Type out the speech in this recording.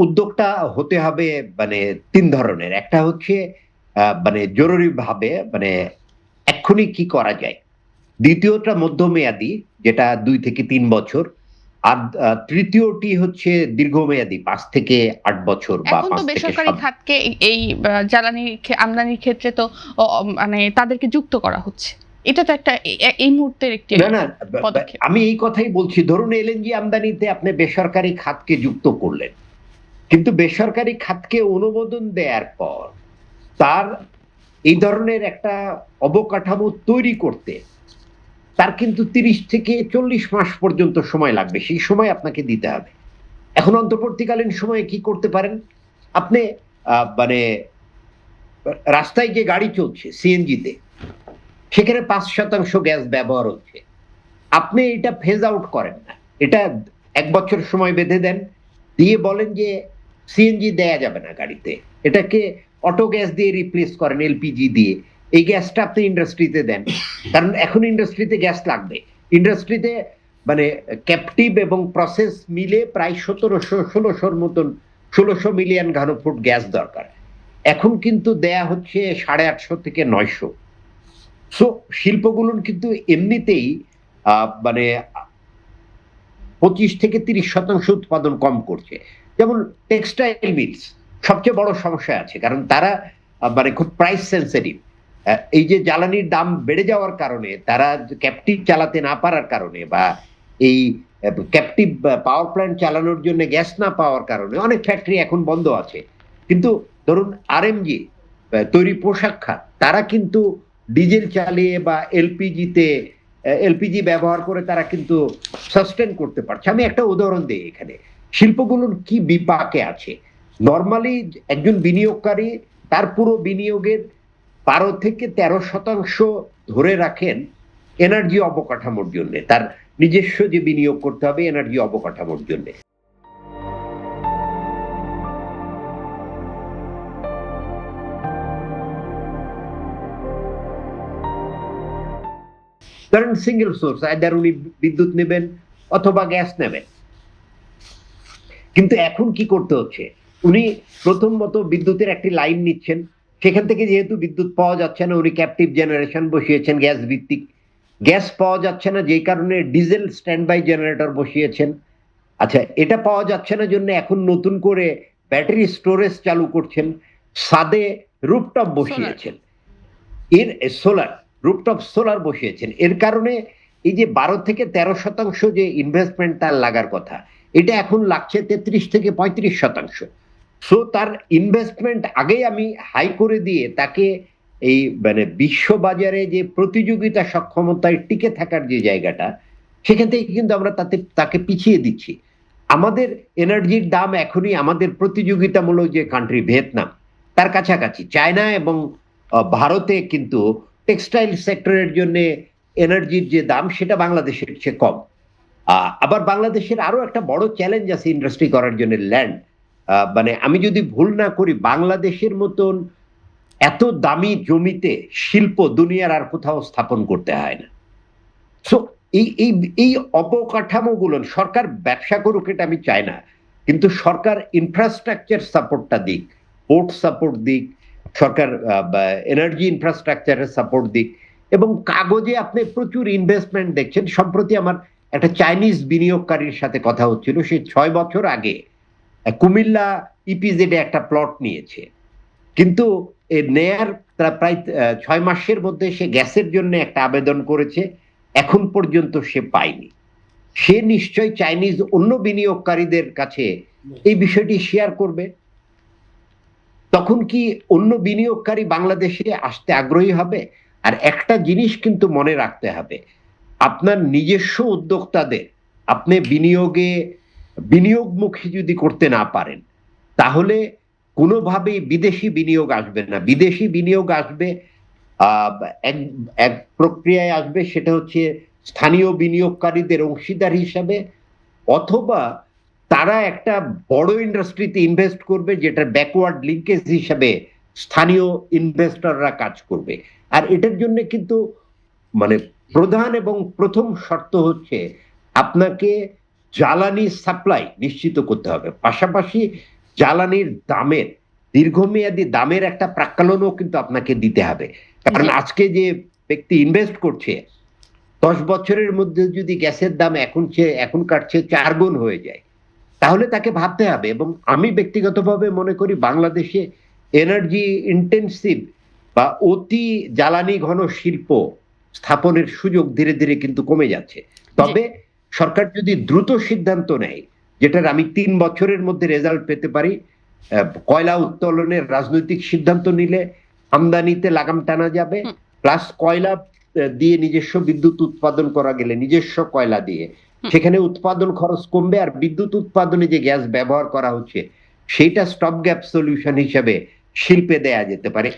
উদ্যোগটা হতে হবে মানে ৩ ধরনের। একটা হচ্ছে মানে জরুরিভাবে মানে এক্ষুনি কি করা যায়। দ্বিতীয়টা মধ্যমেয়াদী, যেটা ২ থেকে ৩ বছর। আর তৃতীয়টি হচ্ছে দীর্ঘমেয়াদী ৫ থেকে ৮ বছর বা এখন তো ৫ থেকে বেসরকারি ৭। খাতকে এই জ্বালানি আমদানির ক্ষেত্রে তো মানে তাদেরকে যুক্ত করা হচ্ছে। এটা তো একটা এই মুহূর্তের একটি না, না, পদক্ষেপ। আমি এই কথাই বলছি। ধরুন এলএনজি আমদানিতে আপনি বেসরকারি খাতকে যুক্ত করলেন। কিন্তু বেসরকারি খাতকে অনুমোদন দেয়ার পর তার এই ধরনের একটা অবকাঠামো তৈরি করতে তার কিন্তু ৩০ থেকে ৪০ মাস পর্যন্ত সময় লাগবে। সেই সময় আপনাকে দিতে হবে। এখন অন্তর্বর্তীকালীন সময়ে কি করতে পারেন? আপনি মানে রাস্তায় যে গাড়ি চলছে সিএনজিতে, সেখানে ৫% গ্যাস ব্যবহার হচ্ছে। আপনি এটা ফেজ আউট করেন না। এটা ১ বছর সময় বেঁধে দেন। দিয়ে বলেন যে সিএনজি দেয়া যাবে না গাড়িতে। এটাকে অটো গ্যাস দিয়ে রিপ্লেস করেন এলপিজি দিয়ে। এই গ্যাসটা আপনি ইন্ডাস্ট্রিতে দেন। কারণ এখন ইন্ডাস্ট্রিতে গ্যাস লাগবে। ইন্ডাস্ট্রিতে মানে ক্যাপটিভ এবং প্রসেস মিলে প্রায় ১৭০০-১৬০০ মতন ১৬০০ মিলিয়ন ঘনফুট গ্যাস দরকার। এখন কিন্তু দেয়া হচ্ছে ৮৫০ থেকে ৯০০। সো শিল্পগুলোর কিন্তু এমনিতেই মানে ২৫ থেকে ৩০% উৎপাদন কম করছে। যেমন টেক্সটাইল মিলস সবচেয়ে বড় সমস্যায় আছে। কারণ তারা মানে খুব প্রাইস সেনসিটিভ। এই যে জ্বালানির দাম বেড়ে যাওয়ার কারণে তারা ক্যাপটিভ চালাতে না পারার কারণে বা এই ক্যাপটিভ পাওয়ার প্ল্যান্ট চালানোর জন্য গ্যাস না পাওয়ার কারণে অনেক ফ্যাক্টরি এখন বন্ধ আছে। কিন্তু ধরুন আরএমজি তৈরি পোশাক খাত, তারা কিন্তু ডিজেল চালিয়ে বা এলপিজি ব্যবহার করে তারা কিন্তু সাস্টেন করতে পারছে। আমি একটা উদাহরণ দিই এখানে। শিল্পগুলোর কি বিপাকে আছে। নরমালি একজন বিনিয়োগকারী তার পুরো বিনিয়োগের ১২ থেকে ১৩% ধরে রাখেন এনার্জি অবকাঠামোর জন্য। তার নিজস্ব যে বিনিয়োগ করতে হবে এনার্জি অবকাঠামোর জন্য। ধরেন সিঙ্গেল সোর্স, আইদার উনি বিদ্যুৎ নেবেন অথবা গ্যাস নেবেন। কিন্তু এখন কি করতে হচ্ছে? উনি প্রথমত বিদ্যুতের একটি লাইন নিচ্ছেন। সেখান থেকে যেহেতু বিদ্যুৎ পাওয়া যাচ্ছে না, উনি ক্যাপটিভ জেনারেশন বসিয়েছেন গ্যাস ভিত্তিক। গ্যাস পাওয়া যাচ্ছে না যেই কারণে ডিজেল স্ট্যান্ড বাই জেনারেটর বসিয়েছেন। আচ্ছা, এটা পাওয়া যাচ্ছে না জন্য এখন নতুন করে ব্যাটারি স্টোরেজ চালু করছেন। ছাদে রুফটপ সোলার। বসিয়েছেন। এর সোলার, রুফটপ সোলার বসিয়েছেন। এর কারণে এই যে ১২ থেকে ১৩% যে ইনভেস্টমেন্ট তার লাগার কথা, এটা এখন লাগছে ৩৩ থেকে ৩৫%। সো তার ইনভেস্টমেন্ট আগেই আমি হাই করে দিয়ে তাকে এই মানে বিশ্ববাজারে যে প্রতিযোগিতা সক্ষমতায় টিকে থাকার যে জায়গাটা, সেখান থেকে কিন্তু আমরা তাকে পিছিয়ে দিচ্ছি। আমাদের এনার্জির দাম এখনই আমাদের প্রতিযোগিতামূলক যে কান্ট্রি ভিয়েতনাম, তার কাছাকাছি। চায়না এবং ভারতে কিন্তু টেক্সটাইল সেক্টরের জন্য এনার্জির যে দাম সেটা বাংলাদেশের চেয়ে কম। আবার বাংলাদেশের আরো একটা বড় চ্যালেঞ্জ আছে ইন্ডাস্ট্রি করার জন্য, ল্যান্ড। মানে আমি যদি ভুল না করি, বাংলাদেশের মতন এত দামি জমিতে শিল্প দুনিয়ার আর কোথাও স্থাপন করতে হয় না। সো এই এই এই অবকাঠামোগুলো সরকার ব্যবসা করুক, এটা আমি চাই না। কিন্তু সরকার ইনফ্রাস্ট্রাকচার সাপোর্টটা দিক, পোর্ট সাপোর্ট দিক, সরকার এনার্জি ইনফ্রাস্ট্রাকচারের সাপোর্ট দিক। এবং কাগজে আপনি প্রচুর ইনভেস্টমেন্ট দেখছেন। সম্প্রতি আমার একটা চাইনিজ বিনিয়োগকারীর সাথে কথা হচ্ছিল। সে ৬ বছর আগে কুমিল্লা ইপিজেডে একটা প্লট নিয়েছে। কিন্তু নেয়ার প্রায় ৬ মাসের মধ্যে সে গ্যাসের জন্য একটা আবেদন করেছে। এখন পর্যন্ত সে পায়নি। সে নিশ্চয়ই চাইনিজ অন্য বিনিয়োগকারীদের কাছে এই বিষয়টি শেয়ার করবে। তখন কি অন্য বিনিয়োগকারী বাংলাদেশে আসতে আগ্রহী হবে? আর একটা জিনিস কিন্তু মনে রাখতে হবে, আপনার নিজস্ব উদ্যোক্তাদের আপনি বিনিয়োগমুখী যদি করতে না পারেন, তাহলে কোনোভাবেই বিদেশি বিনিয়োগ আসবে না। বিদেশি বিনিয়োগ আসবে এক এক প্রক্রিয়ায় আসবে, সেটা হচ্ছে স্থানীয় বিনিয়োগকারীদের অংশীদার হিসাবে, অথবা তারা একটা বড় ইন্ডাস্ট্রিতে ইনভেস্ট করবে যেটার ব্যাকওয়ার্ড লিঙ্কেজ হিসাবে স্থানীয় ইনভেস্টররা কাজ করবে। আর এটার জন্য কিন্তু মানে প্রধান এবং প্রথম শর্ত হচ্ছে আপনাকে জ্বালানি সাপ্লাই নিশ্চিত করতে হবে। পাশাপাশি জ্বালানির দামের দীর্ঘমেয়াদী দামের একটা প্রাক্কলনও কিন্তু আপনাকে দিতে হবে। কারণ জি। আজকে যে ব্যক্তি ইনভেস্ট করছে 10 বছরের মধ্যে যদি গ্যাসের দাম এখনকার চেয়ে 4 গুণ হয়ে যায়, তাহলে তাকে ভাবতে হবে। এবং আমি ব্যক্তিগতভাবে মনে করি বাংলাদেশে এনার্জি ইনটেনসিভ বা অতি জ্বালানি ঘন শিল্প স্থাপনের সুযোগ ধীরে ধীরে কিন্তু কমে যাচ্ছে। জি। তবে সরকার যদি দ্রুত সিদ্ধান্ত নেয়, যেটার আমি 3 বছরের মধ্যে রেজাল্ট পেতে পারি, কয়লা উত্তোলনের রাজনৈতিক সিদ্ধান্ত নিলে আমদানিতে লাগাম টানা যাবে, হুম। প্লাস কয়লা দিয়ে নিজস্ব বিদ্যুৎ উৎপাদন করা গেলে নিজস্ব কয়লা দিয়ে হুম। সেখানে উৎপাদন খরচ কমবে, আর বিদ্যুৎ উৎপাদনে যে গ্যাস ব্যবহার করা হচ্ছে সেইটা স্টপ গ্যাপ সলিউশন হিসেবে শিল্পে দেয়া যেতে পারে।